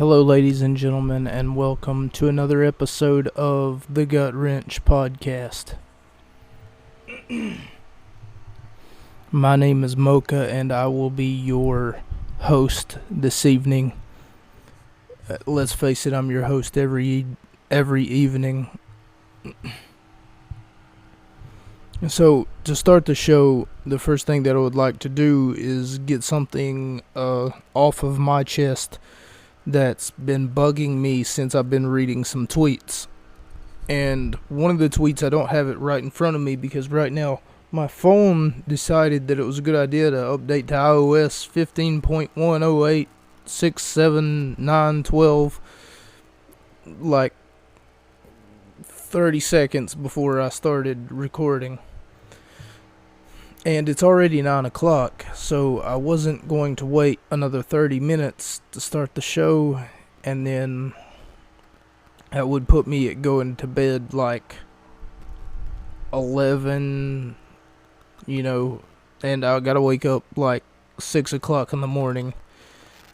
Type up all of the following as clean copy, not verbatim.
Hello, ladies and gentlemen, and welcome to another episode of the Gut Wrench Podcast. My name is Mocha, and I will be your host this evening. Let's face it, I'm your host every evening. So, to start the show, the first thing that I would like to do is get something off of my chest that's been bugging me since I've been reading some tweets. And one of the tweets, I don't have it right in front of me because right now my phone decided that it was a good idea to update to iOS 15.108.67912 like 30 seconds before I started recording. And it's already 9 o'clock, so I wasn't going to wait another 30 minutes to start the show, and then that would put me at going to bed like 11, and I gotta wake up like 6 o'clock in the morning.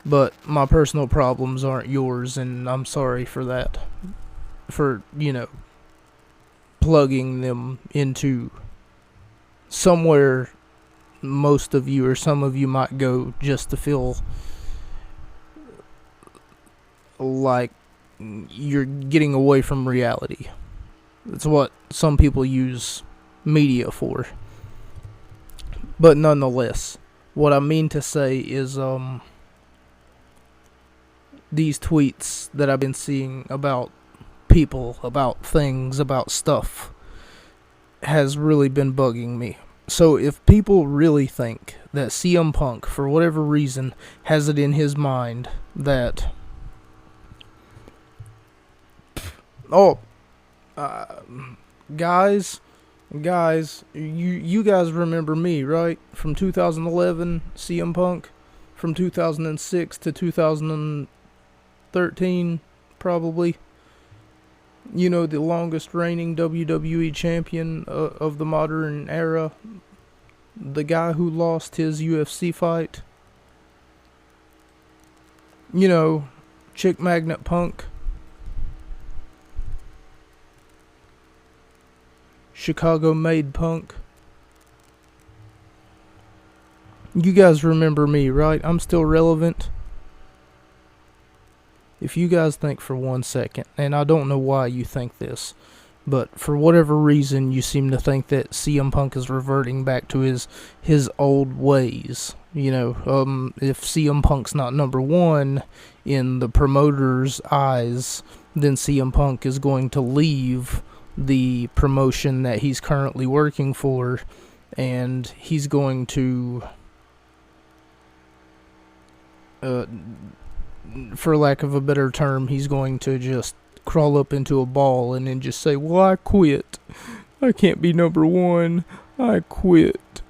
But my personal problems aren't yours, and I'm sorry for that. For, plugging them into somewhere most of you or some of you might go just to feel like you're getting away from reality. That's what some people use media for. But nonetheless, what I mean to say is these tweets that I've been seeing about people, about things, about stuff has really been bugging me. So if people really think that CM Punk, for whatever reason, has it in his mind that, guys, you guys remember me, right? From 2011, CM Punk, from 2006 to 2013, probably. The longest reigning WWE champion of the modern era. The guy who lost his UFC fight. Chick Magnet Punk. Chicago made Punk. You guys remember me, right? I'm still relevant. If you guys think for 1 second, and I don't know why you think this, but for whatever reason you seem to think that CM Punk is reverting back to his old ways. If CM Punk's not number one in the promoter's eyes, then CM Punk is going to leave the promotion that he's currently working for, and he's going to for lack of a better term, he's going to just crawl up into a ball and then just say, well, I quit. I can't be number one. I quit.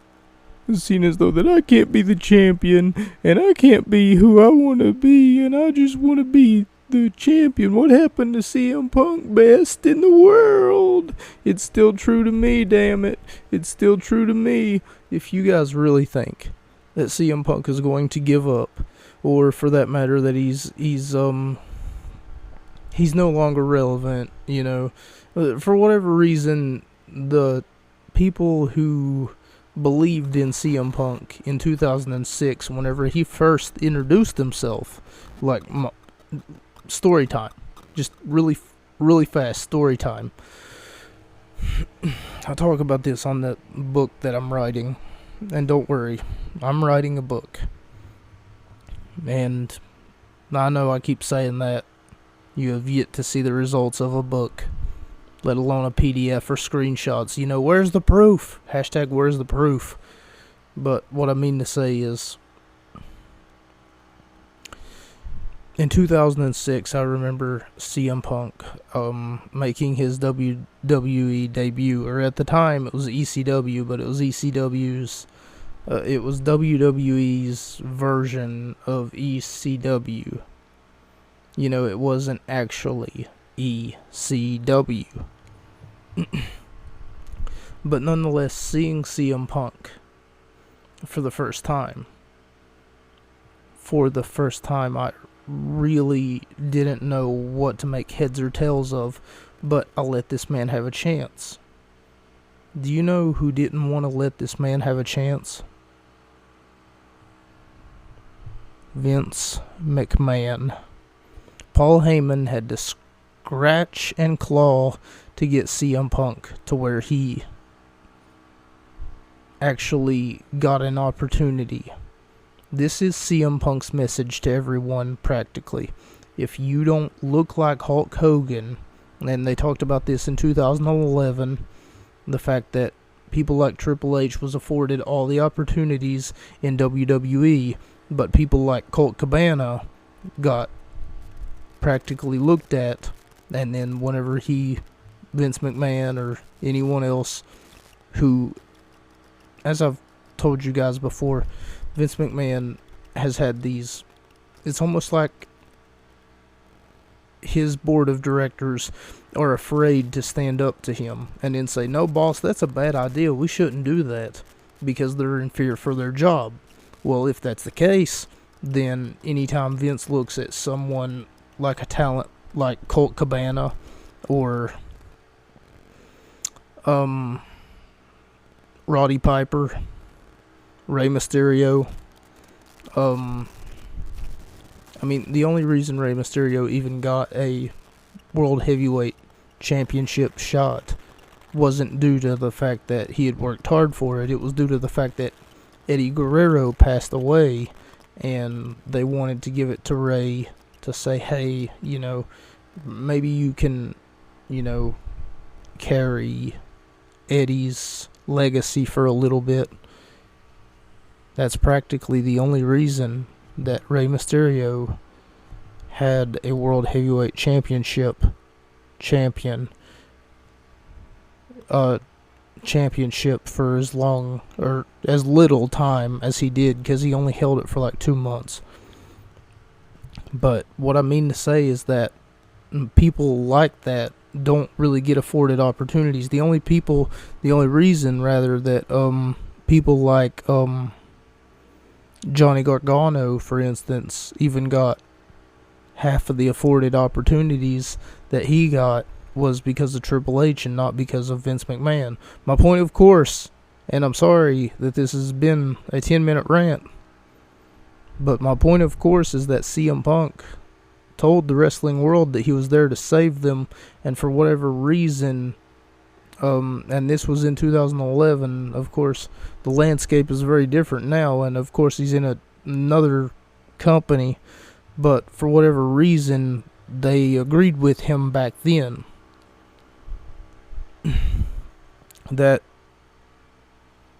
It's seen as though that I can't be the champion, and I can't be who I want to be, and I just want to be the champion. What happened to CM Punk? Best in the world. It's still true to me, damn it. It's still true to me. If you guys really think that CM Punk is going to give up, or for that matter, that he's no longer relevant, for whatever reason, the people who believed in CM Punk in 2006, whenever he first introduced himself, like, story time, just really, really fast story time. I talk about this on the book that I'm writing, and don't worry, I'm writing a book. And I know I keep saying that. You have yet to see the results of a book, let alone a PDF or screenshots. Where's the proof? Hashtag where's the proof? But what I mean to say is, in 2006, I remember CM Punk making his WWE debut, or at the time it was ECW, but it was ECW's. It was WWE's version of ECW. It wasn't actually ECW. But nonetheless, seeing CM Punk for the first time, I really didn't know what to make heads or tails of, but I let this man have a chance. Do you know who didn't want to let this man have a chance? Vince McMahon. Paul Heyman had to scratch and claw to get CM Punk to where he actually got an opportunity. This is CM Punk's message to everyone, practically. If you don't look like Hulk Hogan, and they talked about this in 2011, the fact that people like Triple H was afforded all the opportunities in WWE, but people like Colt Cabana got practically looked at, and then whenever Vince McMahon or anyone else who, as I've told you guys before, Vince McMahon has had these, it's almost like his board of directors are afraid to stand up to him and then say, no, boss, that's a bad idea. We shouldn't do that, because they're in fear for their job. Well, if that's the case, then anytime Vince looks at someone like a talent like Colt Cabana or Roddy Piper, Rey Mysterio, the only reason Rey Mysterio even got a World Heavyweight Championship shot wasn't due to the fact that he had worked hard for it. It was due to the fact that Eddie Guerrero passed away, and they wanted to give it to Rey to say, hey, maybe you can, carry Eddie's legacy for a little bit. That's practically the only reason that Rey Mysterio had a World Heavyweight Championship championship for as long or as little time as he did, because he only held it for like 2 months. But what I mean to say is that people like that don't really get afforded opportunities. The only reason that people like Johnny Gargano, for instance, even got half of the afforded opportunities that he got was because of Triple H and not because of Vince McMahon. My point, of course, and I'm sorry that this has been a 10-minute rant, but my point, of course, is that CM Punk told the wrestling world that he was there to save them, and for whatever reason, and this was in 2011, of course, the landscape is very different now, and of course he's in another company, but for whatever reason, they agreed with him back then that,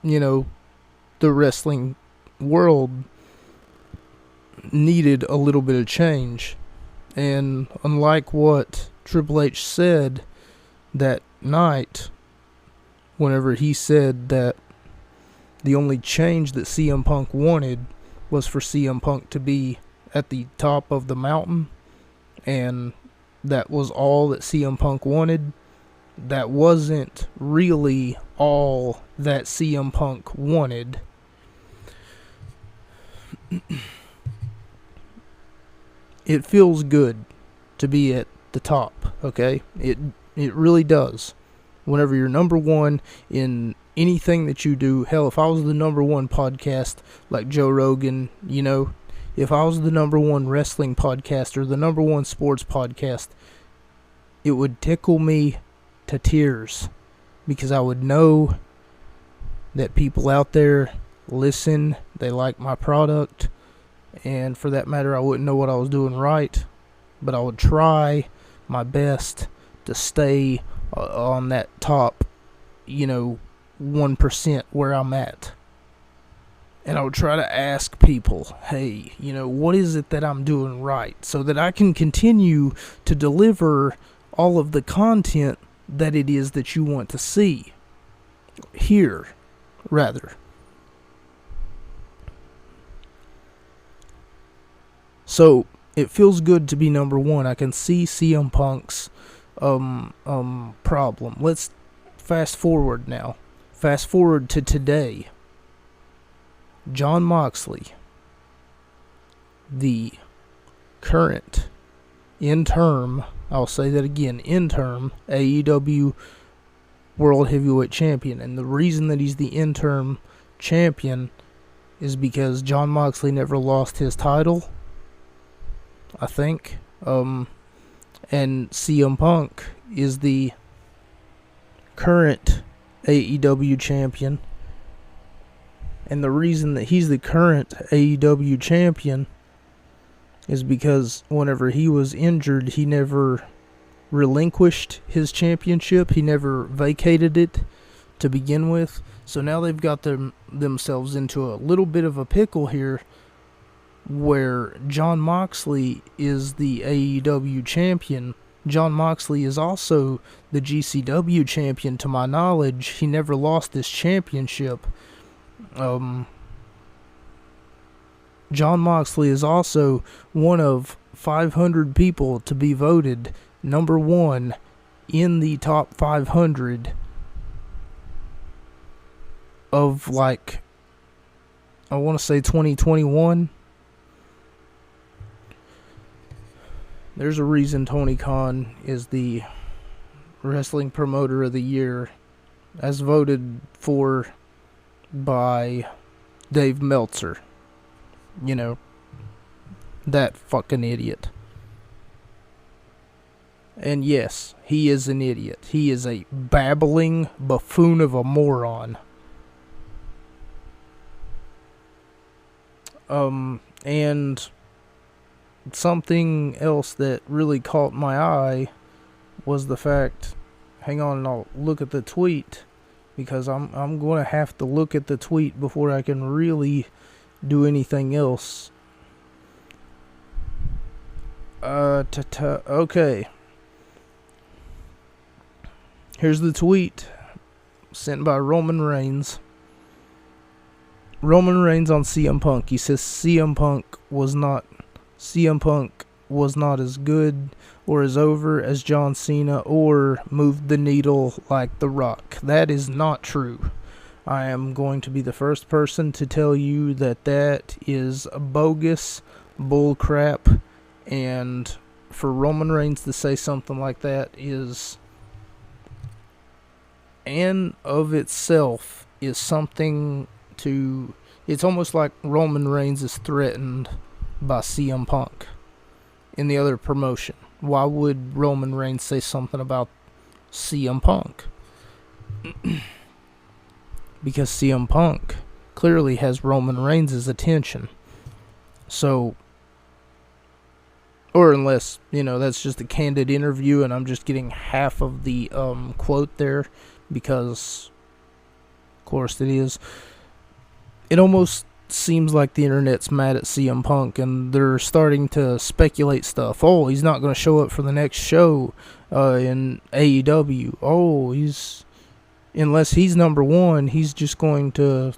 the wrestling world needed a little bit of change. And unlike what Triple H said that night, whenever he said that the only change that CM Punk wanted was for CM Punk to be at the top of the mountain, and that was all that CM Punk wanted, that wasn't really all that CM Punk wanted. It feels good to be at the top, okay? It really does. Whenever you're number one in anything that you do, hell, if I was the number one podcast like Joe Rogan, if I was the number one wrestling podcast or the number one sports podcast, it would tickle me to tears, because I would know that people out there listen, they like my product, and for that matter, I wouldn't know what I was doing right, but I would try my best to stay on that top, 1% where I'm at. And I would try to ask people, hey, what is it that I'm doing right, so that I can continue to deliver all of the content that it is that you want to see. Hear, rather. So, it feels good to be number one. I can see CM Punk's problem. Let's fast forward now. Fast forward to today. Jon Moxley, the current interim, I'll say that again, interim AEW World Heavyweight Champion. And the reason that he's the interim champion is because Jon Moxley never lost his title, I think. And CM Punk is the current AEW champion. And the reason that he's the current AEW champion is because whenever he was injured, he never relinquished his championship. He never vacated it to begin with. So now they've got themselves into a little bit of a pickle here, where Jon Moxley is the AEW champion. Jon Moxley is also the GCW champion, to my knowledge. He never lost this championship. Jon Moxley is also one of 500 people to be voted number one in the top 500 of, like, I want to say 2021. There's a reason Tony Khan is the Wrestling Promoter of the Year, as voted for by Dave Meltzer. You know, that fucking idiot. And yes, he is an idiot. He is a babbling buffoon of a moron. And something else that really caught my eye was the fact, hang on, and I'll look at the tweet, because I'm going to have to look at the tweet before I can really do anything else. Okay. Here's the tweet sent by Roman Reigns. Roman Reigns on CM Punk. He says CM Punk was not as good or as over as John Cena or moved the needle like The Rock. That is not true. I am going to be the first person to tell you that that is bogus bullcrap, and for Roman Reigns to say something like that is, and of itself, is something to, it's almost like Roman Reigns is threatened by CM Punk in the other promotion. Why would Roman Reigns say something about CM Punk? Because CM Punk clearly has Roman Reigns' attention. So, or unless, you know, that's just a candid interview and I'm just getting half of the quote there, because, of course it is. It almost seems like the internet's mad at CM Punk and they're starting to speculate stuff. Oh, he's not going to show up for the next show in AEW. Oh, unless he's number one, he's just going to,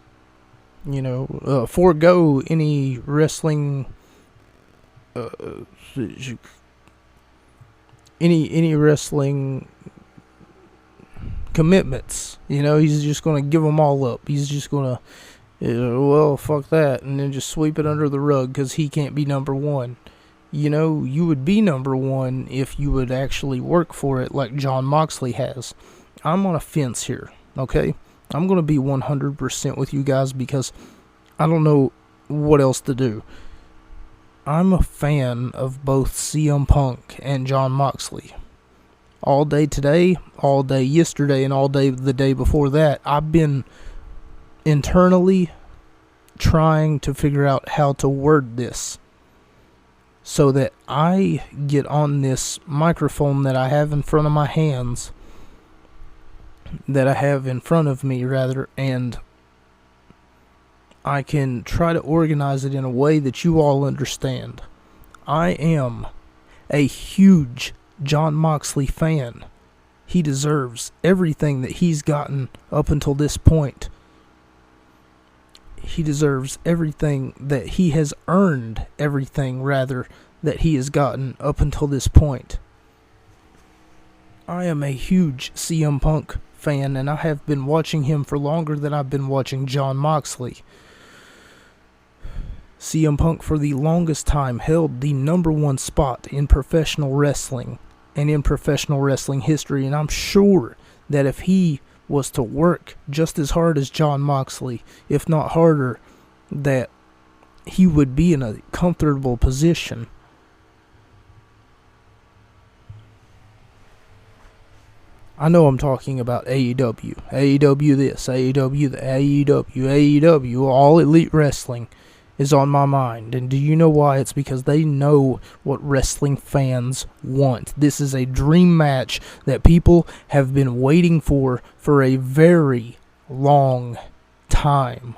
you know, forego any wrestling, any wrestling commitments. You know, he's just going to give them all up. He's just going to, well, fuck that, and then just sweep it under the rug because he can't be number one. You know, you would be number one if you would actually work for it like Jon Moxley has. I'm on a fence here, okay? I'm going to be 100% with you guys because I don't know what else to do. I'm a fan of both CM Punk and Jon Moxley. All day today, all day yesterday, and all day the day before that, I've been internally trying to figure out how to word this so that I get on this microphone that I have in front of my hands, that I have in front of me rather, and I can try to organize it in a way that you all understand. I am a huge Jon Moxley fan. He deserves everything that he's gotten up until this point. He deserves everything that he has earned, everything rather, that he has gotten up until this point. I am a huge CM Punk fan, and I have been watching him for longer than I've been watching Jon Moxley. CM Punk for the longest time held the number one spot in professional wrestling and in professional wrestling history, and I'm sure that if he was to work just as hard as Jon Moxley, if not harder, that he would be in a comfortable position. I know I'm talking about AEW. AEW this, AEW that, AEW. All Elite Wrestling is on my mind. And do you know why? It's because they know what wrestling fans want. This is a dream match that people have been waiting for a very long time.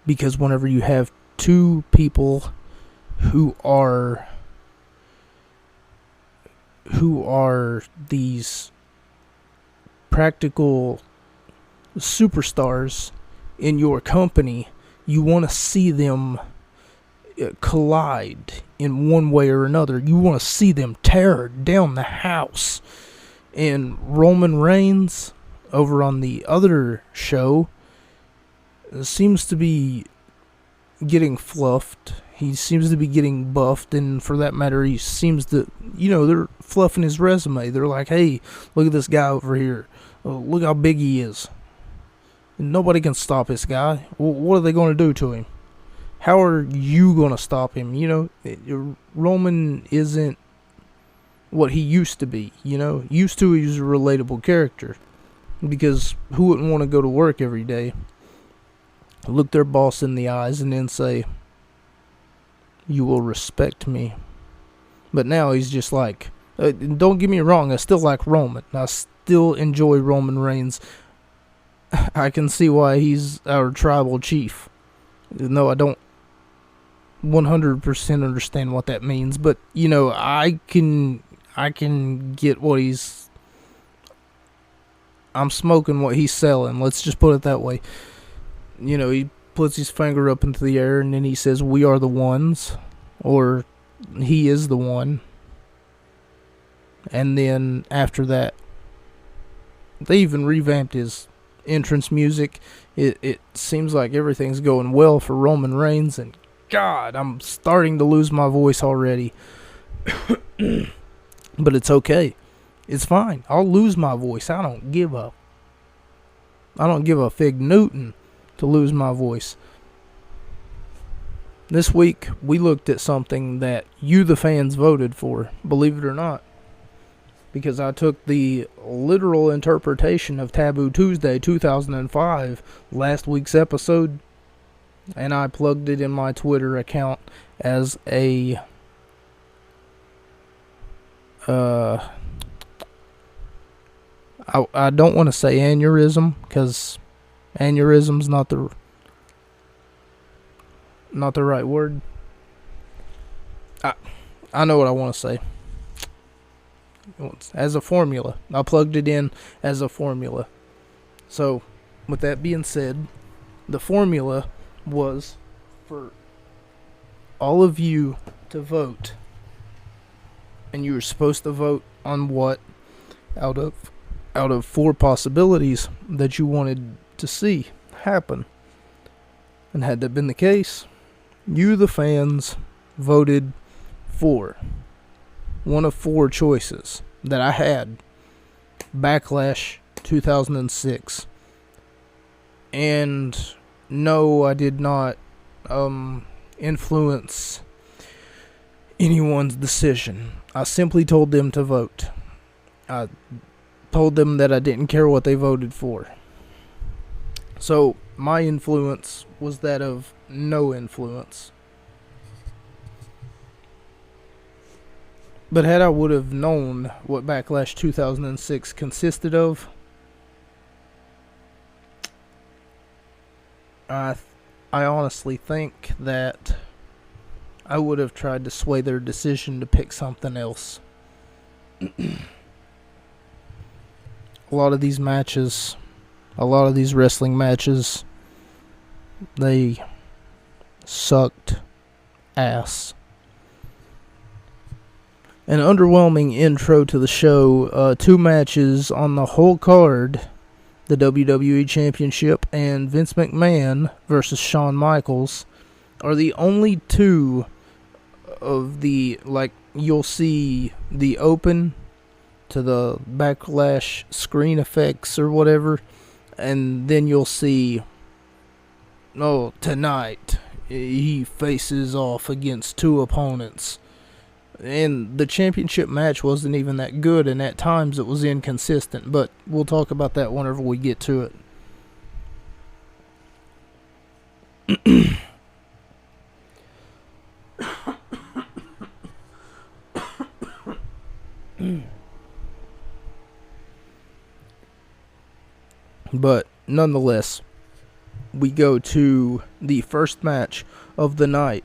Because whenever you have two people who are these practical superstars in your company, you want to see them collide in one way or another. You want to see them tear down the house. And Roman Reigns, over on the other show, seems to be getting fluffed. He seems to be getting buffed, and for that matter, he seems to, they're fluffing his resume. They're like, hey, look at this guy over here. Look how big he is. And nobody can stop this guy. What are they going to do to him? How are you going to stop him? Roman isn't what he used to be, Used to, he was a relatable character. Because who wouldn't want to go to work every day, look their boss in the eyes, and then say, you will respect me? But now he's just like, don't get me wrong, I still like Roman. I still enjoy Roman Reigns. I can see why he's our tribal chief. No, I don't 100% understand what that means, but I can get what I'm smoking what he's selling. Let's just put it that way. He puts his finger up into the air and then he says, we are the ones, or he is the one. And then after that, they even revamped his entrance music. It seems like everything's going well for Roman Reigns, and God, I'm starting to lose my voice already. But it's okay. It's fine. I'll lose my voice. I don't give a fig Newton to lose my voice. This week, we looked at something that you, the fans, voted for, believe it or not. Because I took the literal interpretation of Taboo Tuesday 2005, last week's episode, and I plugged it in my Twitter account as a I don't want to say aneurysm, because aneurysm's not the right word. I know what I want to say. As a formula. I plugged it in as a formula. So, with that being said, the formula was for all of you to vote. And you were supposed to vote on what out of 4 possibilities that you wanted to see happen. And had that been the case, you, the fans, voted for one of 4 choices that I had. Backlash 2006. And no, I did not influence anyone's decision. I simply told them to vote. I told them that I didn't care what they voted for. So, my influence was that of no influence. But had I would have known what Backlash 2006 consisted of, I honestly think that I would have tried to sway their decision to pick something else. A lot of these matches, a lot of these wrestling matches, they sucked ass. An underwhelming intro to the show. 2 matches on the whole card the WWE Championship, and Vince McMahon versus Shawn Michaels are the only two of the, like, you'll see the open to the Backlash screen effects or whatever, and then you'll see, oh, tonight he faces off against two opponents. And the championship match wasn't even that good, and at times it was inconsistent, but we'll talk about that whenever we get to it. But nonetheless, we go to the first match of the night.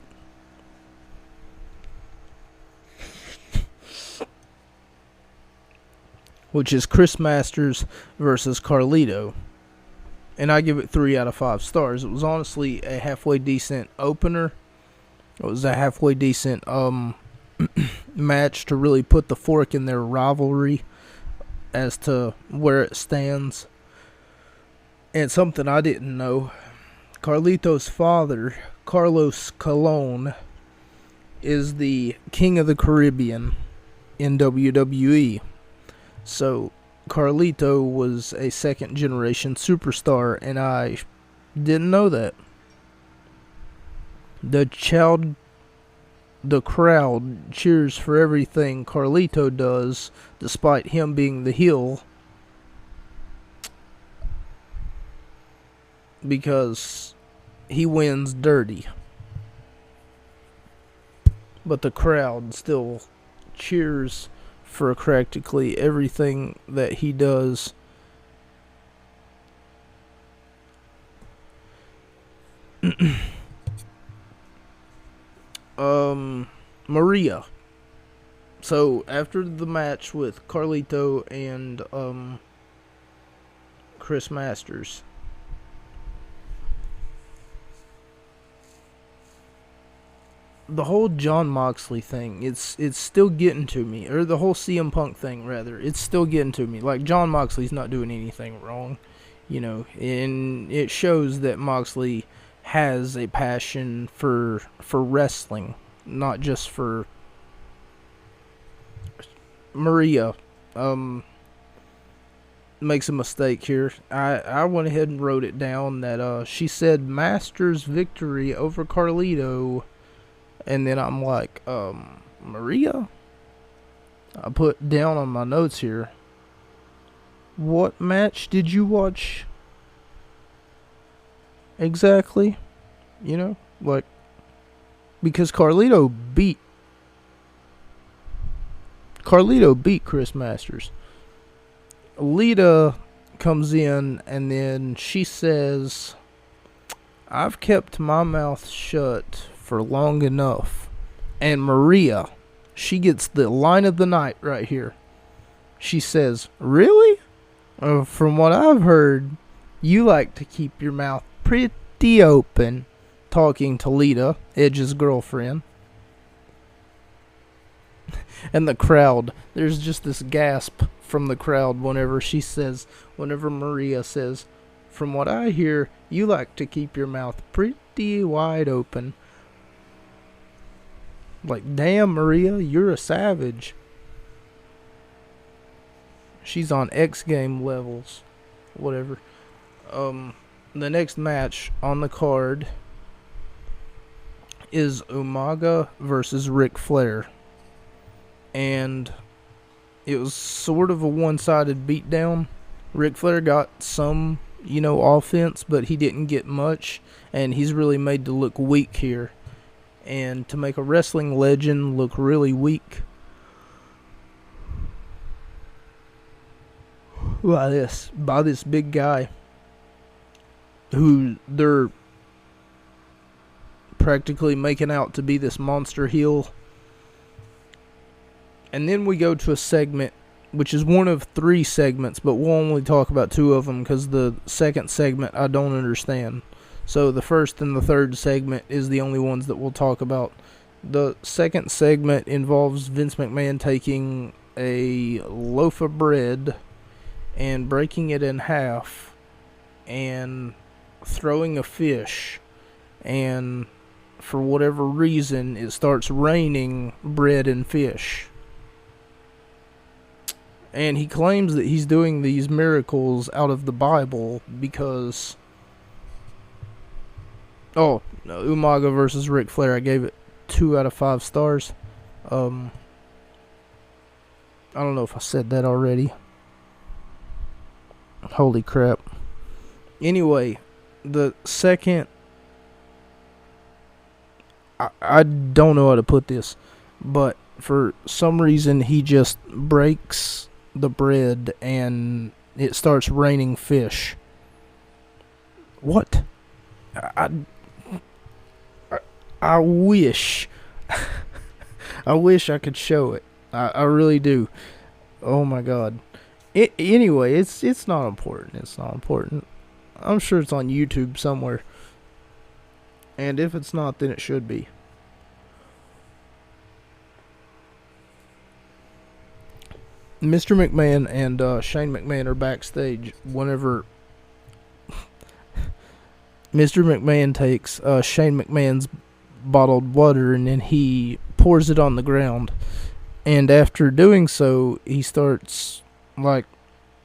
Which is Chris Masters versus Carlito. And I give it 3 out of 5 stars. It was honestly a halfway decent opener. It was a halfway decent match to really put the fork in their rivalry as to where it stands. And something I didn't know, Carlito's father, Carlos Colon, is the King of the Caribbean in WWE. So, Carlito was a second-generation superstar, and I didn't know that. The crowd cheers for everything Carlito does, despite him being the heel, because he wins dirty. But the crowd still cheers for practically everything that he does. Maria. So after the match with Carlito and Chris Masters, the whole Jon Moxley thing, it's still getting to me. Or the whole CM Punk thing, rather. It's still getting to me. Like, Jon Moxley's not doing anything wrong, you know. And it shows that Moxley has a passion for wrestling, not just for Maria. Makes a mistake here. I went ahead and wrote it down that she said Masters victory over Carlito. And then I'm like, Maria? I put down on my notes here, what match did you watch exactly? You know, like, because Carlito beat Chris Masters. Lita comes in, and then she says, I've kept my mouth shut for long enough. And Maria, she gets the line of the night right here. She says, really? From what I've heard, you like to keep your mouth pretty open. Talking to Lita, Edge's girlfriend. And the crowd, there's just this gasp from the crowd whenever Maria says, from what I hear, you like to keep your mouth pretty wide open. Like, damn, Maria, you're a savage. She's on X game levels. Whatever. The next match on the card is Umaga versus Ric Flair. And it was sort of a one-sided beatdown. Ric Flair got some, offense, but he didn't get much. And he's really made to look weak here. And to make a wrestling legend look really weak by this big guy who they're practically making out to be this monster heel. And then we go to a segment, which is one of 3 segments, but we'll only talk about 2 of them because the second segment I don't understand. So the first and the third segment is the only ones that we'll talk about. The second segment involves Vince McMahon taking a loaf of bread and breaking it in half and throwing a fish, and for whatever reason it starts raining bread and fish. And he claims that he's doing these miracles out of the Bible because... Oh, no, Umaga versus Ric Flair, I gave it 2 out of 5 stars. I don't know if I said that already. Holy crap. Anyway, the second... I don't know how to put this, but for some reason he just breaks the bread and it starts raining fish. What? I wish I wish I could show it. I really do. Oh my god. Anyway, it's not important. It's not important. I'm sure it's on YouTube somewhere. And if it's not, then it should be. Mr. McMahon and Shane McMahon are backstage whenever Mr. McMahon takes Shane McMahon's bottled water and then he pours it on the ground. And after doing so, he starts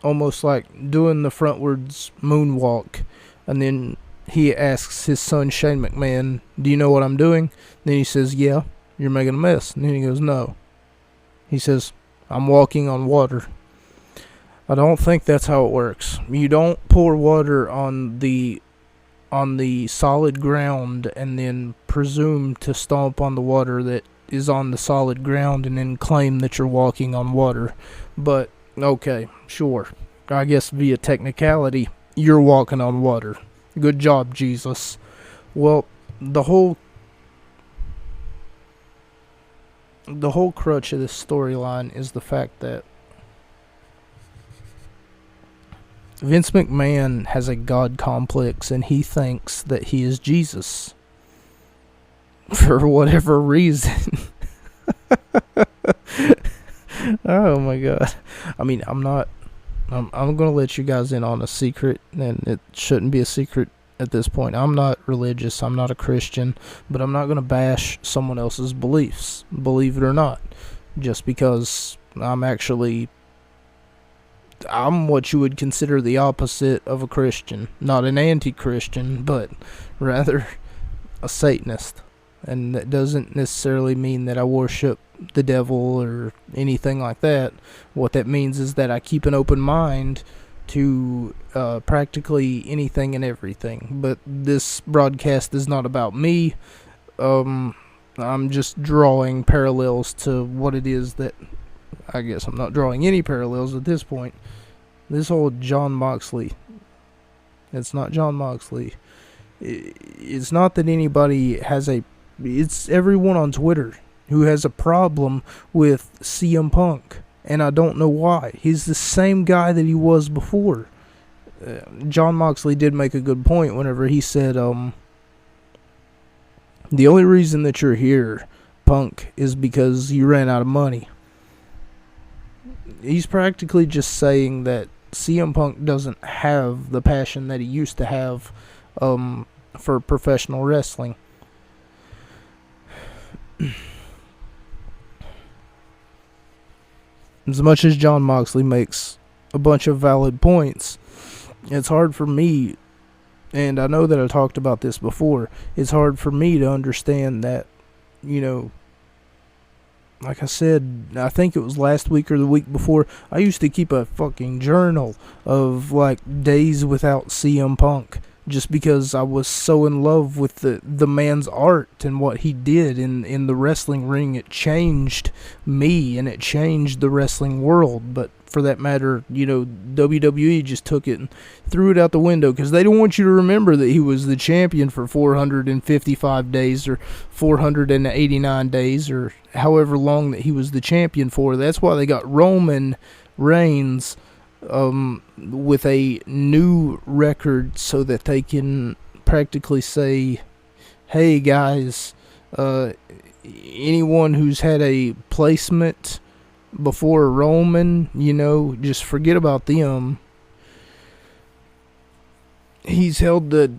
almost like doing the frontwards moonwalk. And then he asks his son Shane McMahon, "Do you know what I'm doing?" Then he says, "Yeah, you're making a mess." And then he goes, "No." He says, "I'm walking on water." I don't think that's how it works. You don't pour water on the solid ground and then presume to stomp on the water that is on the solid ground and then claim that you're walking on water. But okay, sure. I guess via technicality, you're walking on water. Good job, Jesus. Well, the whole crutch of this storyline is the fact that Vince McMahon has a God complex and he thinks that he is Jesus. For whatever reason. Oh my god. I mean, I'm going to let you guys in on a secret, and it shouldn't be a secret at this point. I'm not religious, I'm not a Christian, but I'm not going to bash someone else's beliefs, believe it or not, just because I'm what you would consider the opposite of a Christian. Not an anti-Christian, but rather a Satanist. And that doesn't necessarily mean that I worship the devil or anything like that. What that means is that I keep an open mind to practically anything and everything. But this broadcast is not about me. I'm just drawing parallels to what it is that... I guess I'm not drawing any parallels at this point. This whole John Moxley... It's not John Moxley. It's not that anybody has a... It's everyone on Twitter who has a problem with CM Punk. And I don't know why. He's the same guy that he was before. John Moxley did make a good point whenever he said, the only reason that you're here, Punk, is because you ran out of money. He's practically just saying that CM Punk doesn't have the passion that he used to have for professional wrestling. As much as John Moxley makes a bunch of valid points, it's hard for me, and I know that I talked about this before, it's hard for me to understand that, you know, like I said, I think it was last week or the week before, I used to keep a fucking journal of, like, days without CM Punk, just because I was so in love with the man's art and what he did in the wrestling ring. It changed me, and it changed the wrestling world. But for that matter, you know, WWE just took it and threw it out the window, because they don't want you to remember that he was the champion for 455 days or 489 days or however long that he was the champion for. That's why they got Roman Reigns with a new record, so that they can practically say, hey guys, anyone who's had a placement before Roman, you know, just forget about them. he's held the,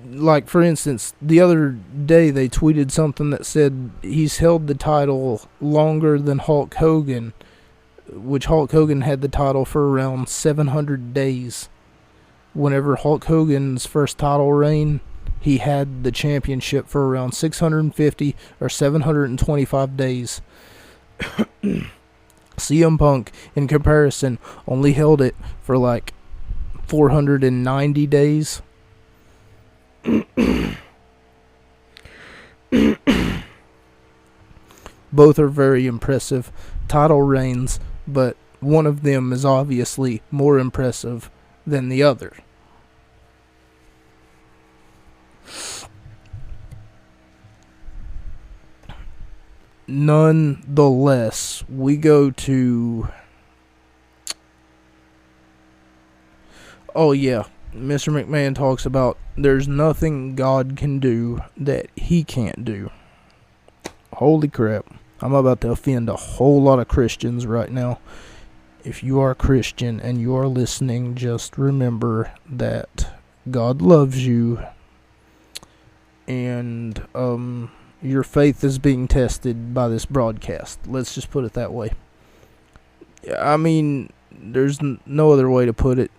like, for instance, the other day they tweeted something that said he's held the title longer than Hulk Hogan, which Hulk Hogan had the title for around 700 days. Whenever Hulk Hogan's first title reign, he had the championship for around 650 or 725 days. CM Punk, in comparison, only held it for like 490 days. Both are very impressive title reigns, but one of them is obviously more impressive than the other. Nonetheless, we go to... Oh yeah, Mr. McMahon talks about there's nothing God can do that he can't do. Holy crap. I'm about to offend a whole lot of Christians right now. If you are a Christian and you are listening, just remember that God loves you, and your faith is being tested by this broadcast. Let's just put it that way. I mean, there's no other way to put it.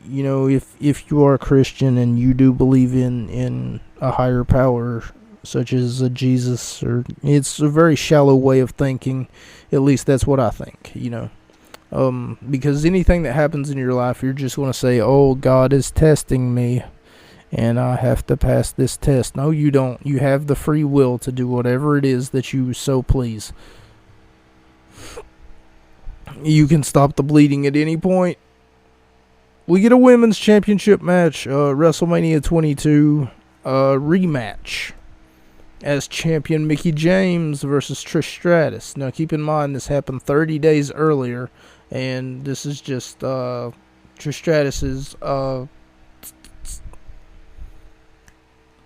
You know, if you are a Christian and you do believe in a higher power, such as a Jesus, or it's a very shallow way of thinking. At least that's what I think, you know. Because anything that happens in your life, you're just going to say, oh, God is testing me, and I have to pass this test. No, you don't. You have the free will to do whatever it is that you so please. You can stop the bleeding at any point. We get a women's championship match, WrestleMania 22 rematch, as champion Mickie James versus Trish Stratus. Now keep in mind this happened 30 days earlier, and this is just Trish Stratus's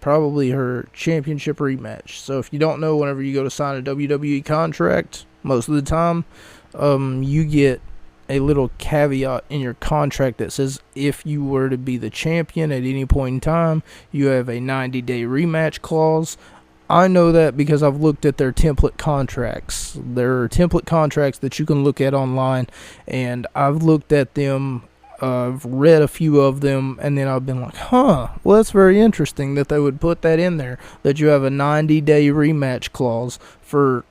probably her championship rematch. So if you don't know, whenever you go to sign a WWE contract, most of the time you get a little caveat in your contract that says if you were to be the champion at any point in time, you have a 90-day rematch clause. I know that because I've looked at their template contracts. There are template contracts that you can look at online, and I've looked at them, I've read a few of them, and then I've been like, well, that's very interesting that they would put that in there, that you have a 90-day rematch clause for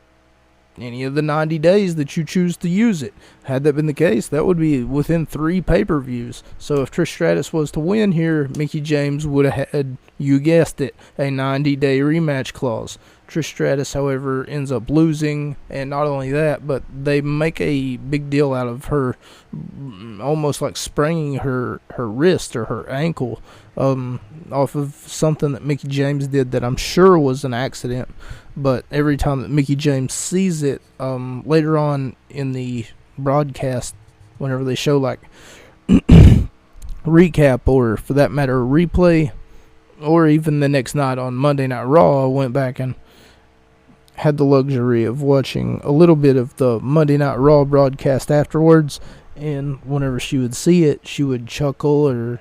any of the 90 days that you choose to use it. Had that been the case, that would be within 3 pay-per-views. So if Trish Stratus was to win here, Mickie James would have had, you guessed it, a 90-day rematch clause. Trish Stratus, however, ends up losing, and not only that, but they make a big deal out of her almost like spraining her wrist or her ankle off of something that Mickie James did that I'm sure was an accident. But every time that Mickie James sees it, later on in the broadcast, whenever they show like recap, or for that matter replay, or even the next night on Monday Night Raw, I went back and had the luxury of watching a little bit of the Monday Night Raw broadcast afterwards, and whenever she would see it, she would chuckle, or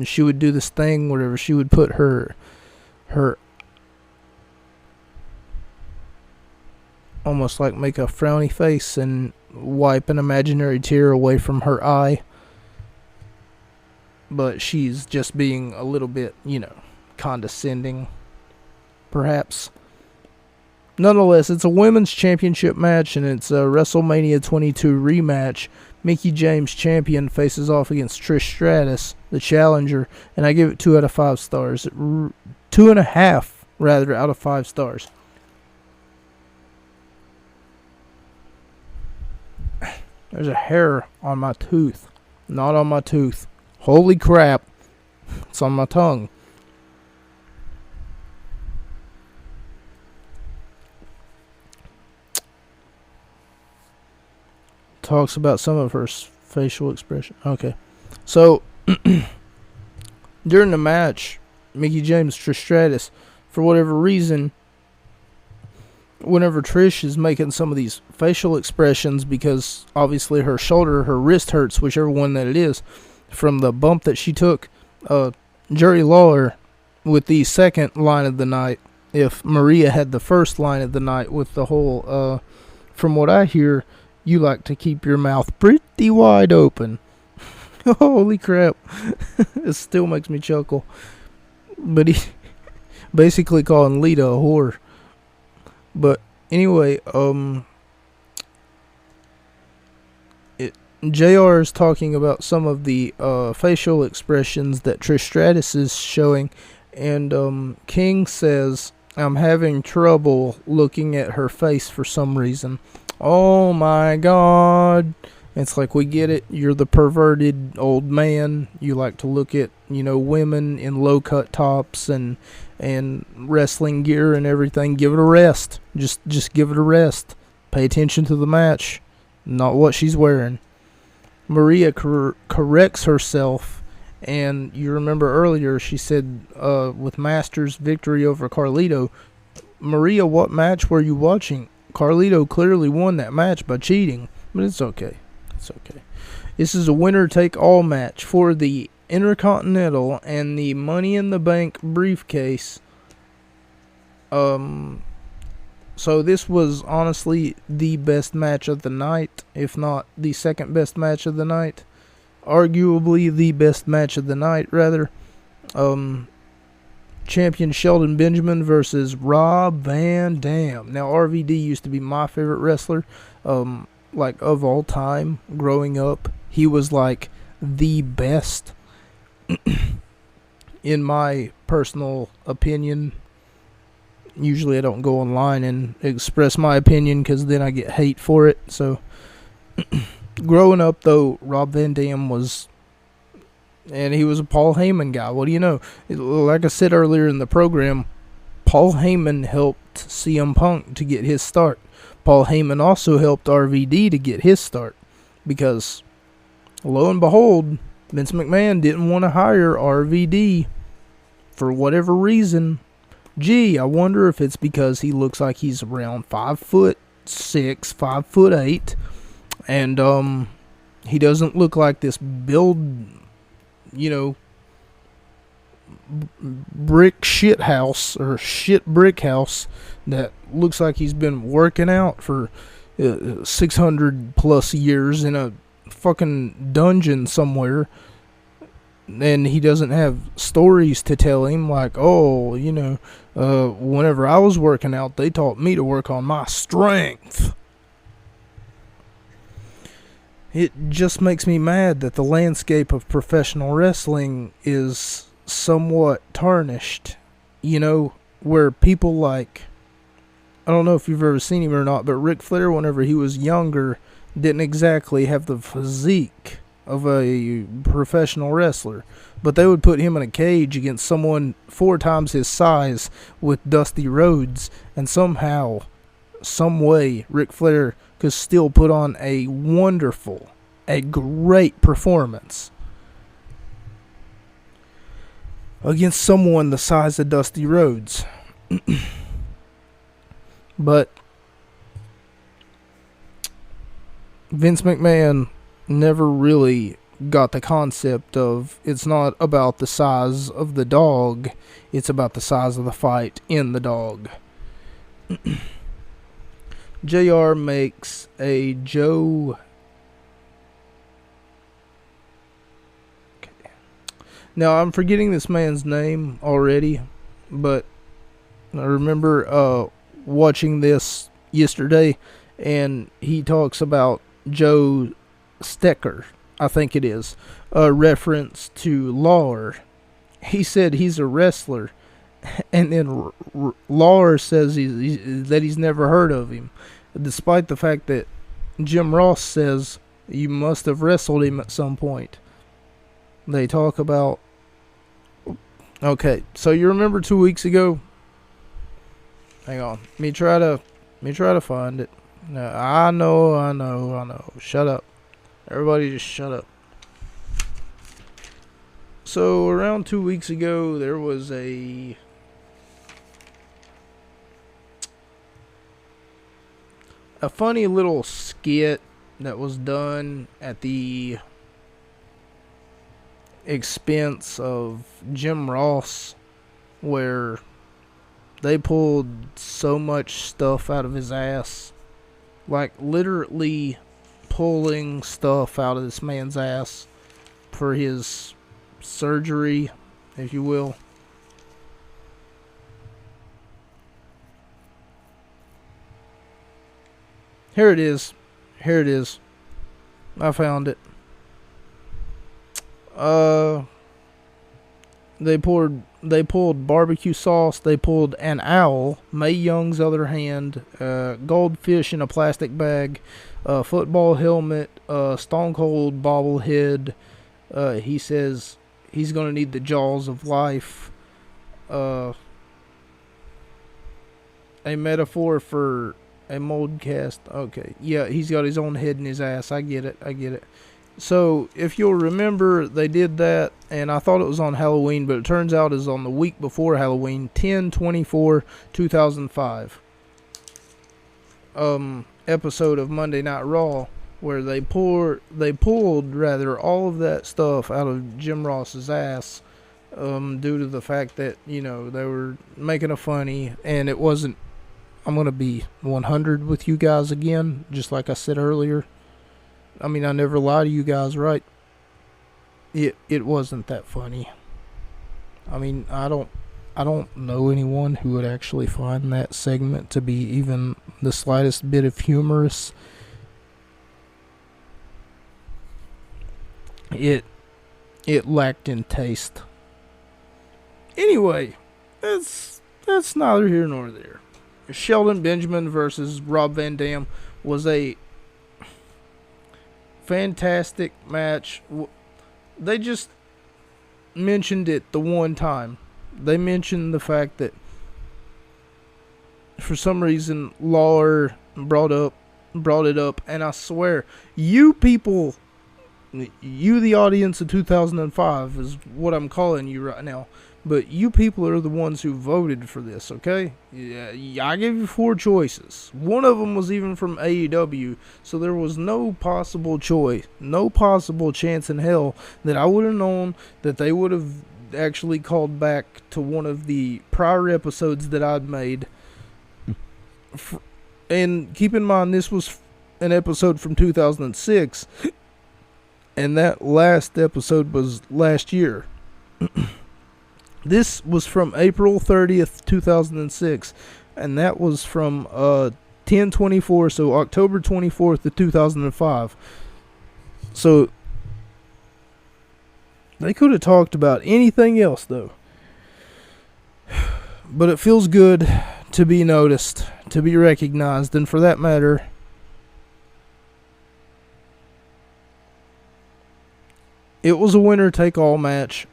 she would do this thing wherever she would put her almost like make a frowny face and wipe an imaginary tear away from her eye. But she's just being a little bit, condescending, perhaps. Nonetheless, it's a women's championship match, and it's a WrestleMania 22 rematch. Mickie James, champion, faces off against Trish Stratus, the challenger, and I give it 2 out of 5 stars. 2.5, rather, out of 5 stars. There's a hair on my tooth. Not on my tooth. Holy crap. It's on my tongue. Talks about some of her facial expression. Okay. So, during the match, Mickie James, Trish Stratus, for whatever reason, whenever Trish is making some of these facial expressions, because obviously her shoulder, her wrist hurts, whichever one that it is, from the bump that she took, Jerry Lawler with the second line of the night, if Maria had the first line of the night with the whole, from what I hear, you like to keep your mouth pretty wide open. Holy crap. It still makes me chuckle. But he basically calling Lita a whore. But anyway, JR is talking about some of the facial expressions that Trish Stratus is showing, and King says, I'm having trouble looking at her face for some reason. Oh my god. It's like, we get it. You're the perverted old man. You like to look at, women in low-cut tops and wrestling gear and everything. Give it a rest. Just give it a rest. Pay attention to the match, not what she's wearing. Maria corrects herself, and you remember earlier she said with Masters' victory over Carlito, Maria, what match were you watching? Carlito clearly won that match by cheating, but it's okay. It's okay. This is a winner-take-all match for the Intercontinental and the Money in the Bank briefcase. So this was honestly the best match of the night, if not the second best match of the night. Arguably the best match of the night, rather. Champion Shelton Benjamin versus Rob Van Dam. Now, RVD used to be my favorite wrestler, like, of all time, growing up. He was, like, the best, in my personal opinion. Usually I don't go online and express my opinion because then I get hate for it. So, growing up, though, Rob Van Dam was... And he was a Paul Heyman guy. What do you know? Like I said earlier in the program, Paul Heyman helped CM Punk to get his start. Paul Heyman also helped RVD to get his start. Because, lo and behold, Vince McMahon didn't want to hire RVD for whatever reason. Gee, I wonder if it's because he looks like he's around 5'6", 5'8", and he doesn't look like this build, brick shit house or shit brick house that looks like he's been working out for 600 plus years in a fucking dungeon somewhere. And he doesn't have stories to tell him like, whenever I was working out, they taught me to work on my strength. It just makes me mad that the landscape of professional wrestling is somewhat tarnished. Where people like, I don't know if you've ever seen him or not, but Ric Flair, whenever he was younger, didn't exactly have the physique of a professional wrestler, but they would put him in a cage against someone 4 times his size with Dusty Rhodes, and somehow, some way, Ric Flair could still put on a great performance against someone the size of Dusty Rhodes. But Vince McMahon never really got the concept of it's not about the size of the dog, it's about the size of the fight in the dog. JR makes a Joe... Now, I'm forgetting this man's name already, but I remember watching this yesterday, and he talks about Joe Stecker, I think it is, a reference to Lawler. He said he's a wrestler, and then Lawler says that he's never heard of him, despite the fact that Jim Ross says you must have wrestled him at some point. They talk about... Okay, so you remember 2 weeks ago? Hang on, let me try to find it. No, I know. Shut up. Everybody just shut up. So, around 2 weeks ago, there was a funny little skit that was done at the expense of Jim Ross, where they pulled so much stuff out of his ass. Like, literally pulling stuff out of this man's ass for his surgery, if you will. Here it is. I found it. They pulled barbecue sauce. They pulled an owl, Mae Young's other hand, goldfish in a plastic bag, a football helmet, Stone Cold bobblehead. He says he's gonna need the jaws of life. A metaphor for a mold cast. Okay, yeah, he's got his own head in his ass. I get it. So, if you'll remember, they did that, and I thought it was on Halloween, but it turns out it's on the week before Halloween, 10/24/2005. Episode of Monday Night Raw, where they pulled all of that stuff out of Jim Ross's ass, due to the fact that, they were making a funny, and it wasn't. I'm going to be 100 with you guys again, just like I said earlier. I mean, I never lie to you guys, right? It wasn't that funny. I mean, I don't know anyone who would actually find that segment to be even the slightest bit of humorous. It lacked in taste. Anyway, that's neither here nor there. Shelton Benjamin versus Rob Van Dam was a fantastic match. They just mentioned it the one time. They mentioned the fact that for some reason Lawler brought it up, and I swear, you people, you the audience of 2005 is what I'm calling you right now. But you people are the ones who voted for this, okay? Yeah, I gave you 4 choices. One of them was even from AEW, so there was no possible chance in hell that I would have known that they would have actually called back to one of the prior episodes that I'd made. And keep in mind, this was an episode from 2006, and that last episode was last year. This was from April 30th, 2006, and that was from 10/24, so October 24th of 2005. So they could have talked about anything else, though. But it feels good to be noticed, to be recognized, and for that matter, it was a winner-take-all match.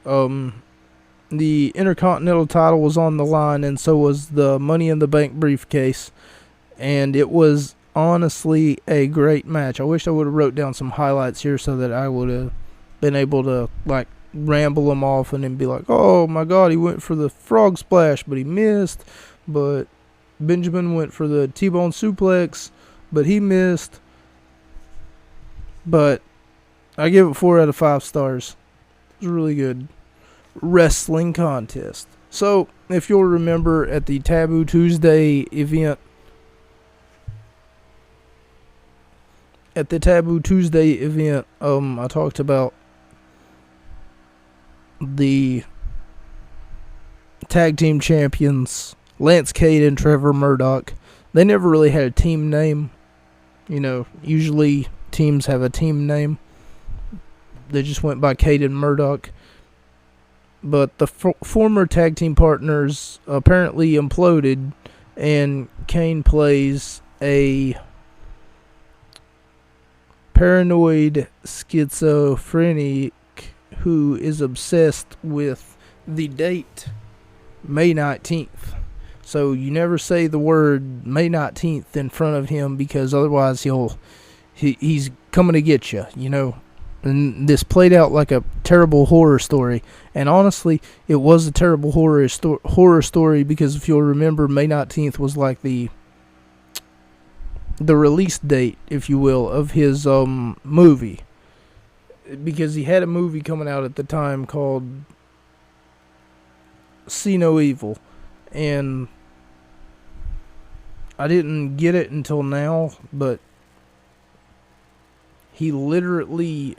The Intercontinental title was on the line, and so was the Money in the Bank briefcase. And it was honestly a great match. I wish I would have wrote down some highlights here so that I would have been able to, ramble them off and then be like, oh my god, he went for the frog splash, but he missed. But Benjamin went for the T-bone suplex, but he missed. But I give it 4 out of 5 stars. It was really good wrestling contest. So, if you'll remember at the Taboo Tuesday event, I talked about the tag team champions, Lance Cade and Trevor Murdoch. They never really had a team name. Usually teams have a team name. They just went by Cade and Murdoch. But the former tag team partners apparently imploded, and Kane plays a paranoid schizophrenic who is obsessed with the date May 19th. So you never say the word May 19th in front of him, because otherwise he's coming to get you, And this played out like a terrible horror story. And honestly, it was a terrible horror story, because if you'll remember, May 19th was like the release date, if you will, of his movie. because he had a movie coming out at the time called See No Evil, and I didn't get it until now, but he literally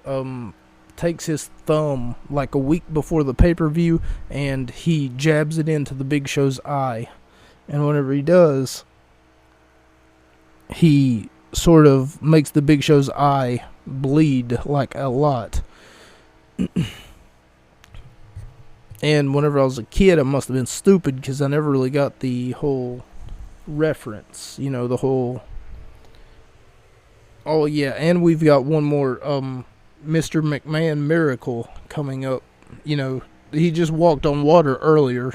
takes his thumb like a week before the pay-per-view and he jabs it into the Big Show's eye. And whenever he does, he sort of makes the Big Show's eye bleed like a lot. And whenever I was a kid, I must have been stupid because I never really got the whole reference, the whole... Oh yeah, and we've got one more Mr. McMahon miracle coming up. He just walked on water earlier.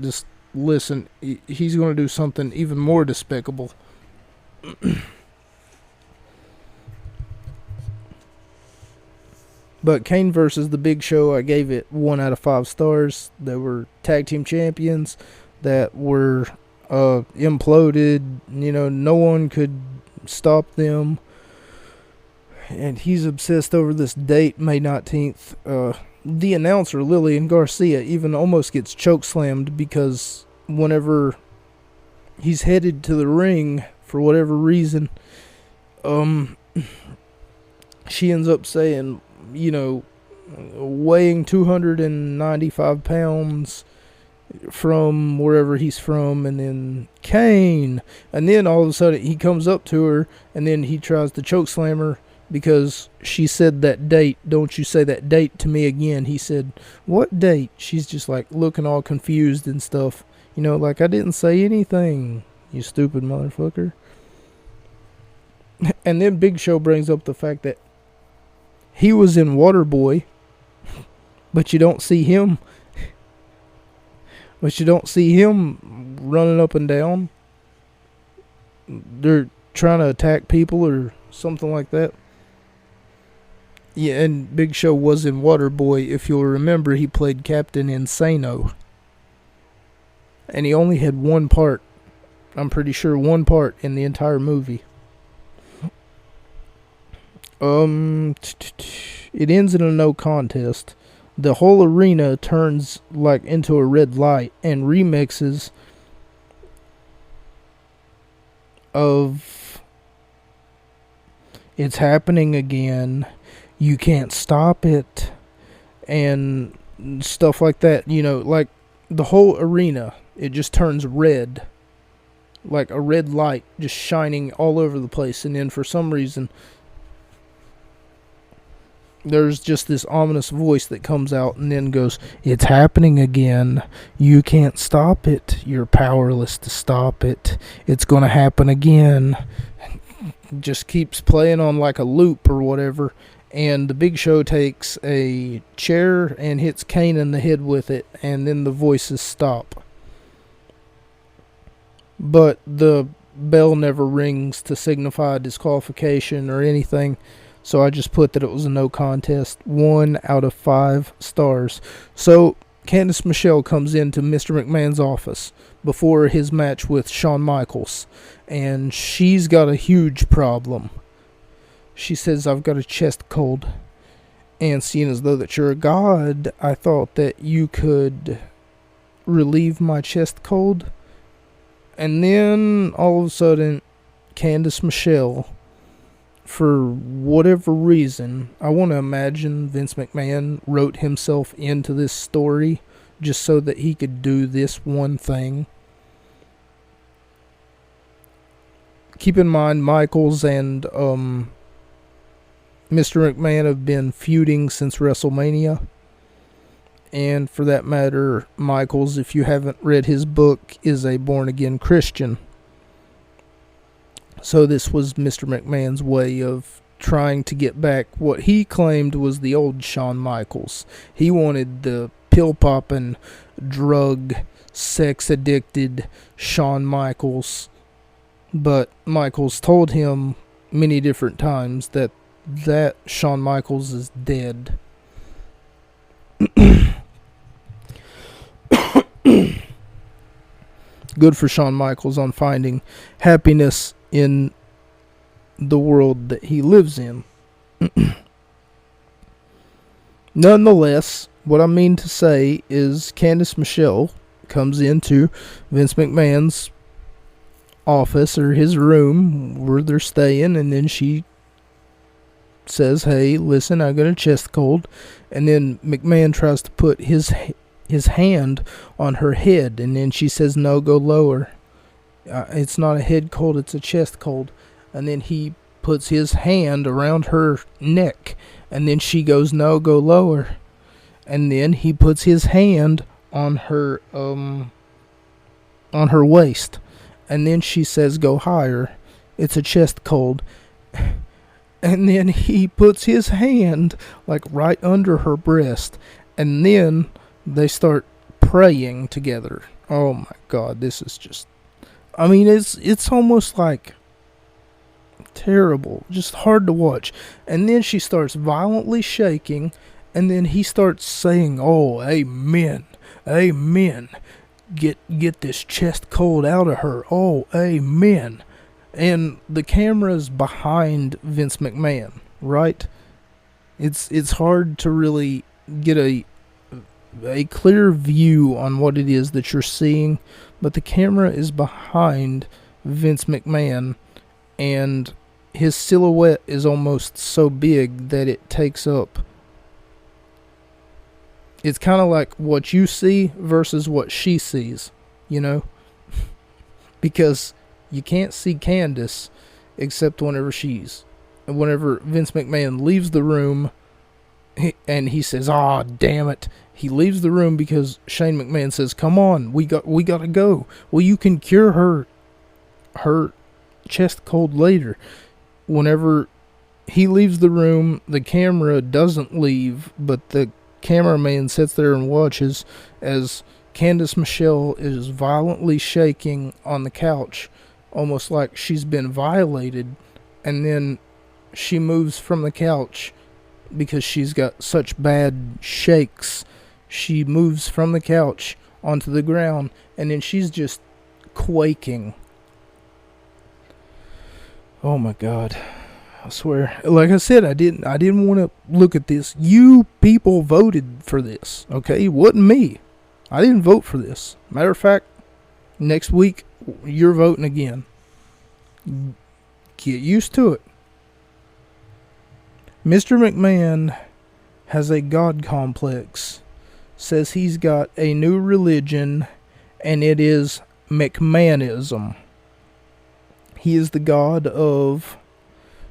Just listen, he's going to do something even more despicable. But Kane versus The Big Show, I gave it 1 out of 5 stars. They were tag team champions that were imploded. No one could stop them. And he's obsessed over this date, May 19th. The announcer, Lillian Garcia, even almost gets chokeslammed because whenever he's headed to the ring, for whatever reason, she ends up saying, weighing 295 pounds from wherever he's from, and then Kane. And then all of a sudden he comes up to her, and then he tries to chokeslam her because she said that date. Don't you say that date to me again. He said, what date? She's just like looking all confused and stuff. Like, I didn't say anything, you stupid motherfucker. And then Big Show brings up the fact that he was in Waterboy, but you don't see him. Running up and down. They're trying to attack people or something like that. Yeah, and Big Show was in Waterboy. If you'll remember, he played Captain Insano. And he only had one part. I'm pretty sure one part in the entire movie. It ends in a no contest. The whole arena turns like into a red light, and remixes of It's Happening Again, You Can't Stop It, and stuff like that. Like the whole arena, it just turns red, like a red light just shining all over the place. And then for some reason, there's just this ominous voice that comes out and then goes, it's happening again. You can't stop it. You're powerless to stop it. It's going to happen again. Just keeps playing on like a loop or whatever. And the Big Show takes a chair and hits Kane in the head with it. And then the voices stop. But the bell never rings to signify disqualification or anything. So I just put that it was a no contest. 1 out of 5 stars. So Candice Michelle comes into Mr. McMahon's office before his match with Shawn Michaels. And she's got a huge problem. She says, I've got a chest cold. And seeing as though that you're a god, I thought that you could relieve my chest cold. And then all of a sudden, Candice Michelle, for whatever reason, I want to imagine Vince McMahon wrote himself into this story just so that he could do this one thing. Keep in mind, Michaels and Mr. McMahon have been feuding since WrestleMania. And for that matter, Michaels, if you haven't read his book, is a born-again Christian. So this was Mr. McMahon's way of trying to get back what he claimed was the old Shawn Michaels. He wanted the pill-popping, drug, sex-addicted Shawn Michaels. But Michaels told him many different times that Shawn Michaels is dead. Good for Shawn Michaels on finding happiness in the world that he lives in. Nonetheless, what I mean to say is Candace Michelle comes into Vince McMahon's office or his room where they're staying, and then she says, "Hey, listen, I got a chest cold," and then McMahon tries to put his hand on her head, and then she says, "No, go lower. It's not a head cold, it's a chest cold." And then he puts his hand around her neck, and then she goes, "No, go lower." And then he puts his hand on her waist, and then she says, "Go higher. It's a chest cold." And then he puts his hand like right under her breast, and then they start praying together. Oh my God, this is just, I mean, it's almost like terrible, just hard to watch. And then she starts violently shaking, and then he starts saying, "Oh, amen, amen. Get this chest cold out of her. Oh, amen." And the camera's behind Vince McMahon, right? It's hard to really get a clear view on what it is that you're seeing, but the camera is behind Vince McMahon, and his silhouette is almost so big that it takes up. It's kind of like what you see versus what she sees, you know? Because you can't see Candace except whenever Vince McMahon leaves the room, and he says, "Ah, damn it." He leaves the room because Shane McMahon says, "Come on, we got to go. Well, you can cure her chest cold later." Whenever he leaves the room, the camera doesn't leave, but the cameraman sits there and watches as Candace Michelle is violently shaking on the couch, almost like she's been violated, and then she moves from the couch because she's got such bad shakes. She moves from the couch onto the ground, and then she's just quaking. Oh my God. I swear. Like I said, I didn't want to look at this. You people voted for this, okay? It wasn't me. I didn't vote for this. Matter of fact, next week, you're voting again. Get used to it. Mr. McMahon has a God complex. Says he's got a new religion, and it is McMahonism. He is the god of...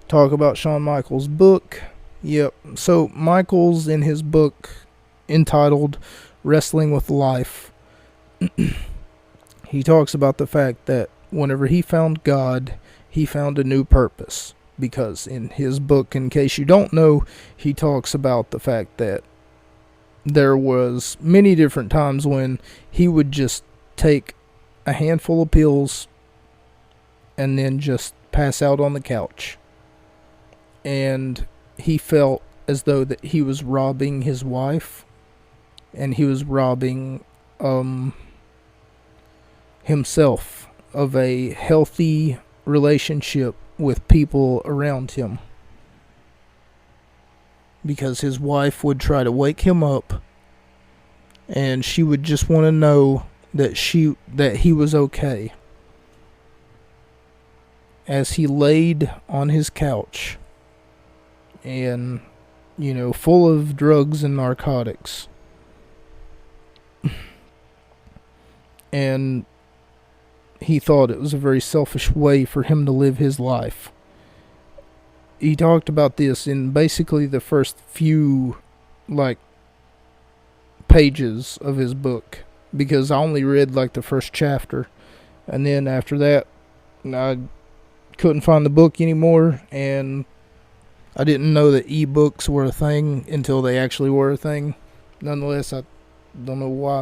Talk about Shawn Michaels' book. Yep. So Michaels, in his book entitled Wrestling with Life, he talks about the fact that whenever he found God, he found a new purpose. Because in his book, in case you don't know, he talks about the fact that there was many different times when he would just take a handful of pills and then just pass out on the couch. And he felt as though that he was robbing his wife, and he was robbing himself of a healthy relationship with people around him, because his wife would try to wake him up, and she would just want to know that he was okay as he laid on his couch and, full of drugs and narcotics. And he thought it was a very selfish way for him to live his life. He talked about this in basically the first few, pages of his book, because I only read, the first chapter. And then after that, I couldn't find the book anymore, and I didn't know that ebooks were a thing until they actually were a thing. Nonetheless, I don't know why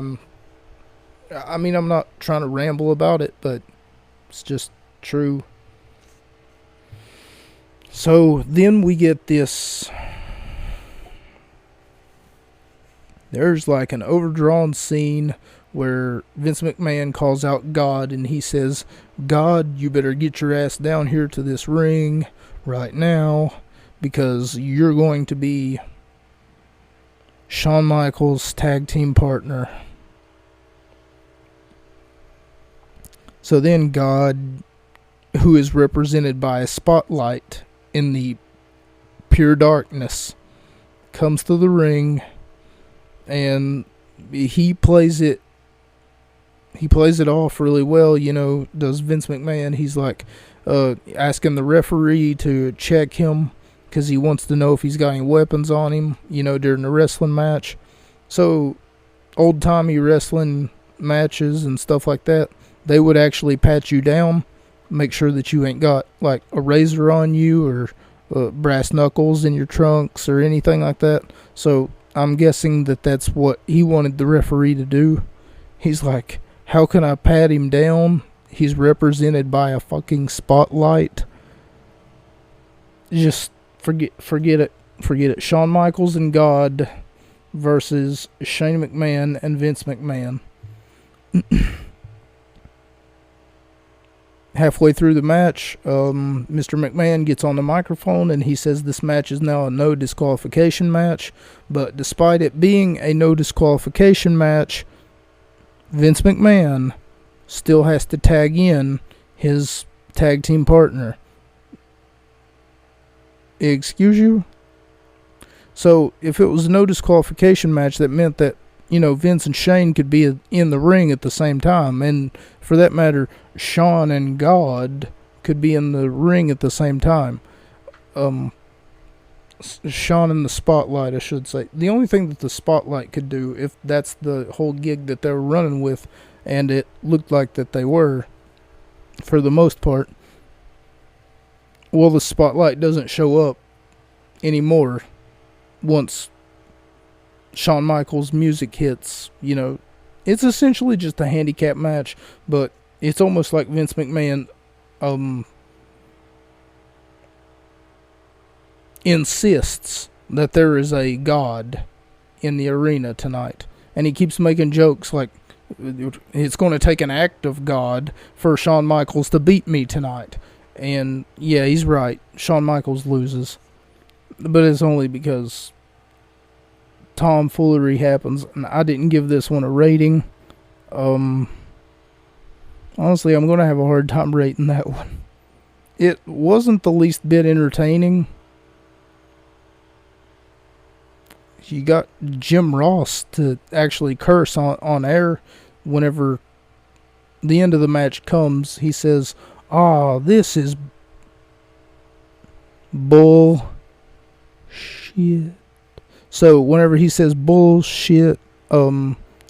I'm not trying to ramble about it, but it's just true. So then we get this. There's an overdrawn scene where Vince McMahon calls out God, and he says, "God, you better get your ass down here to this ring right now, because you're going to be Shawn Michaels' tag team partner. So then God, who is represented by a spotlight in the pure darkness, comes to the ring, and he plays it off really well, does Vince McMahon. He's like asking the referee to check him because he wants to know if he's got any weapons on him, during the wrestling match. So old-timey wrestling matches and stuff like that, they would actually pat you down, make sure that you ain't got like a razor on you or brass knuckles in your trunks or anything like that. So I'm guessing that that's what he wanted the referee to do. He's like, how can I pat him down? He's represented by a fucking spotlight. Just forget it. Shawn Michaels and God versus Shane McMahon and Vince McMahon. Halfway through the match, Mr. McMahon gets on the microphone and he says this match is now a no disqualification match. But despite it being a no disqualification match, Vince McMahon still has to tag in his tag team partner. Excuse you? So if it was a no disqualification match, that meant that, Vince and Shane could be in the ring at the same time. And for that matter, Shawn and God could be in the ring at the same time. Shawn in the spotlight, I should say. The only thing that the spotlight could do, if that's the whole gig that they were running with, and it looked like that they were, for the most part, well, the spotlight doesn't show up anymore once Shawn Michaels' music hits. It's essentially just a handicap match, but it's almost like Vince McMahon insists that there is a God in the arena tonight. And he keeps making jokes like, it's going to take an act of God for Shawn Michaels to beat me tonight. And yeah, he's right. Shawn Michaels loses. But it's only because tomfoolery happens. And I didn't give this one a rating. Honestly, I'm going to have a hard time rating that one. It wasn't the least bit entertaining. You got Jim Ross to actually curse on air whenever the end of the match comes. He says, this is bullshit. So whenever he says bullshit,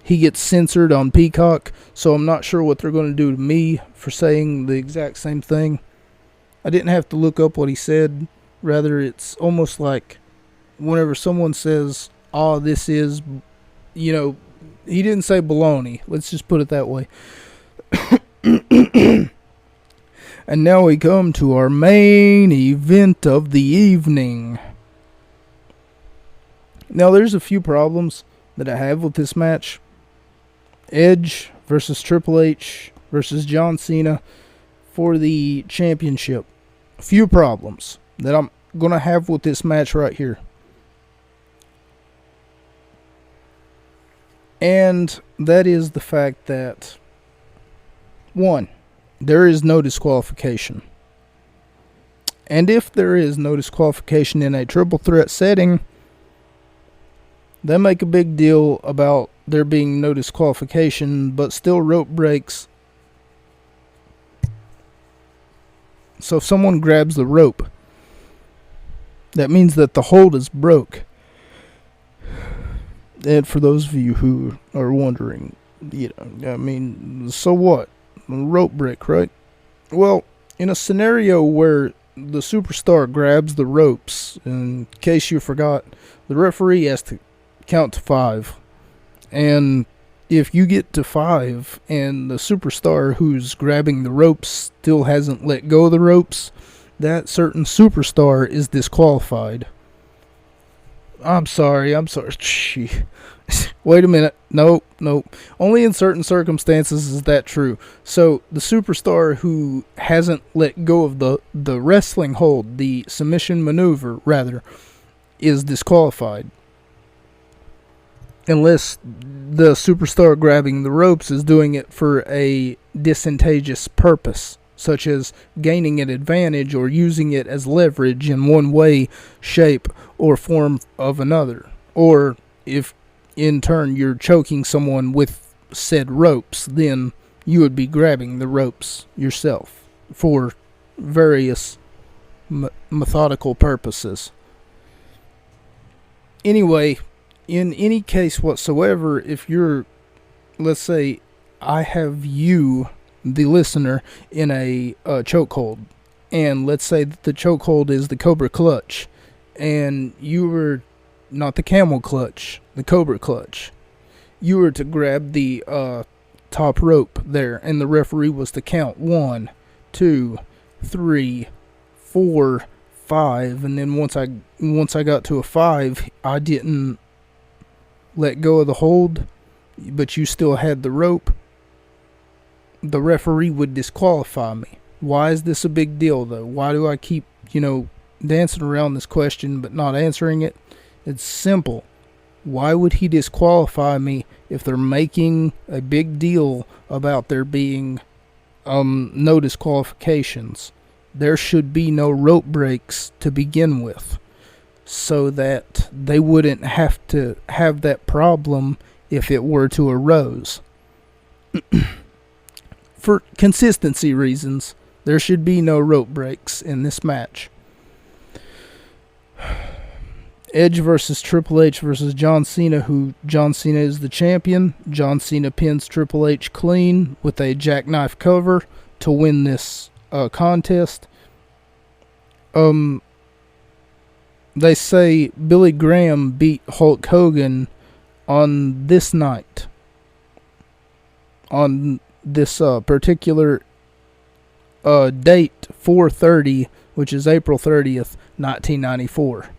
he gets censored on Peacock. So I'm not sure what they're going to do to me for saying the exact same thing. I didn't have to look up what he said. Rather, it's almost like whenever someone says, this is, he didn't say baloney. Let's just put it that way. And now we come to our main event of the evening. Now, there's a few problems that I have with this match. Edge versus Triple H versus John Cena for the championship. A few problems that I'm going to have with this match right here. And that is the fact that, one, there is no disqualification. And if there is no disqualification in a triple threat setting, they make a big deal about there being no disqualification, but still rope breaks. So if someone grabs the rope, that means that the hold is broke. And for those of you who are wondering, so what? Rope break, right? Well, in a scenario where the superstar grabs the ropes, in case you forgot, the referee has to count to 5. And if you get to 5 and the superstar who's grabbing the ropes still hasn't let go of the ropes, that certain superstar is disqualified. I'm sorry. Wait a minute. Nope. Only in certain circumstances is that true. So, the superstar who hasn't let go of the wrestling hold, the submission maneuver, rather, is disqualified. unless the superstar grabbing the ropes is doing it for a disadvantageous purpose, such as gaining an advantage or using it as leverage in one way, shape, or form of another. Or if in turn you're choking someone with said ropes, then you would be grabbing the ropes yourself for various methodical purposes. Anyway, in any case whatsoever, if you're, let's say, I have you, the listener, in a chokehold, and let's say that the chokehold is the Cobra Clutch, and you were not the Camel Clutch, the Cobra Clutch. You were to grab the top rope there, and the referee was to count 1, 2, 3, 4, 5, and then once I got to a 5, I didn't let go of the hold, but you still had the rope. The referee would disqualify me. Why is this a big deal, though? Why do I keep, dancing around this question but not answering it? It's simple. Why would he disqualify me if they're making a big deal about there being no disqualifications? There should be no rope breaks to begin with, so that they wouldn't have to have that problem if it were to arise. For consistency reasons, there should be no rope breaks in this match. Edge versus Triple H versus John Cena, who John Cena is the champion. John Cena pins Triple H clean with a jackknife cover to win this contest. They say Billy Graham beat Hulk Hogan on this night, on this particular date, 4/30, which is April 30th, 1994.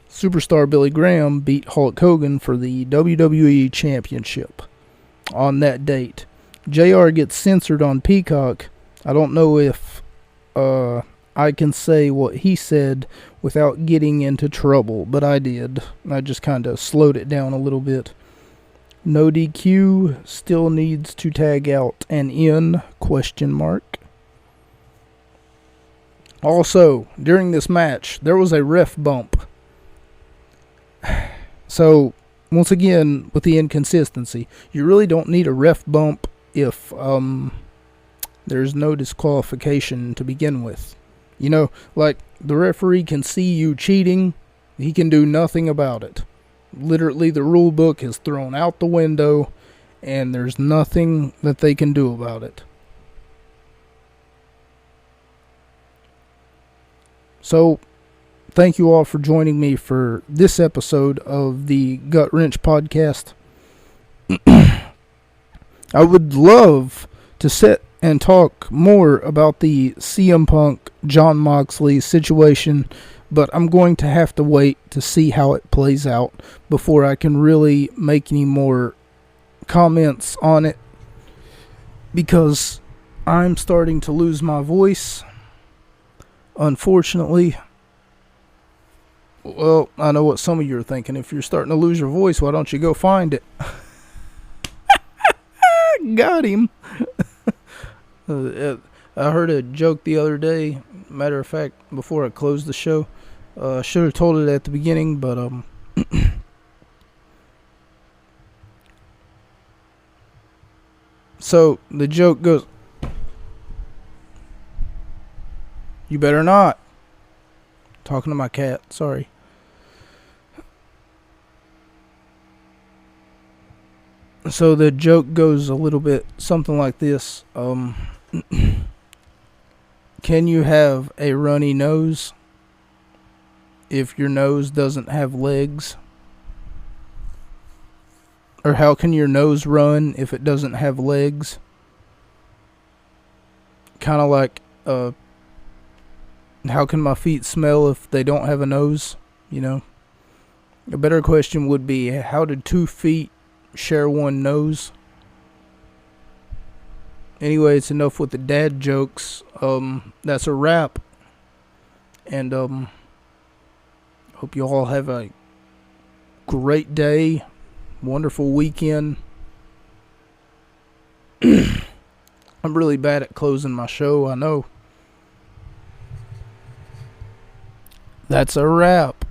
Superstar Billy Graham beat Hulk Hogan for the WWE Championship on that date. JR gets censored on Peacock. I don't know if I can say what he said without getting into trouble, but I did. I just kind of slowed it down a little bit. No DQ, still needs to tag out an in, ? Also, during this match, there was a ref bump. So, once again, with the inconsistency, you really don't need a ref bump if there's no disqualification to begin with. Like, the referee can see you cheating, he can do nothing about it. Literally, the rule book is thrown out the window, and there's nothing that they can do about it. So, thank you all for joining me for this episode of the Gut Wrench Podcast. I would love to sit and talk more about the CM Punk, Jon Moxley situation, but I'm going to have to wait to see how it plays out before I can really make any more comments on it, because I'm starting to lose my voice, unfortunately. Well, I know what some of you are thinking. If you're starting to lose your voice, why don't you go find it? Got him. I heard a joke the other day. Matter of fact, before I closed the show, I should have told it at the beginning, but so the joke goes, you better not. Talking to my cat, sorry. So the joke goes a little bit something like this. Can you have a runny nose if your nose doesn't have legs? Or how can your nose run if it doesn't have legs? Kind of like, how can my feet smell if they don't have a nose? A better question would be, how did 2 feet share one nose? Anyway, it's enough with the dad jokes. That's a wrap. And hope you all have a great day, wonderful weekend. I'm really bad at closing my show, I know. That's a wrap.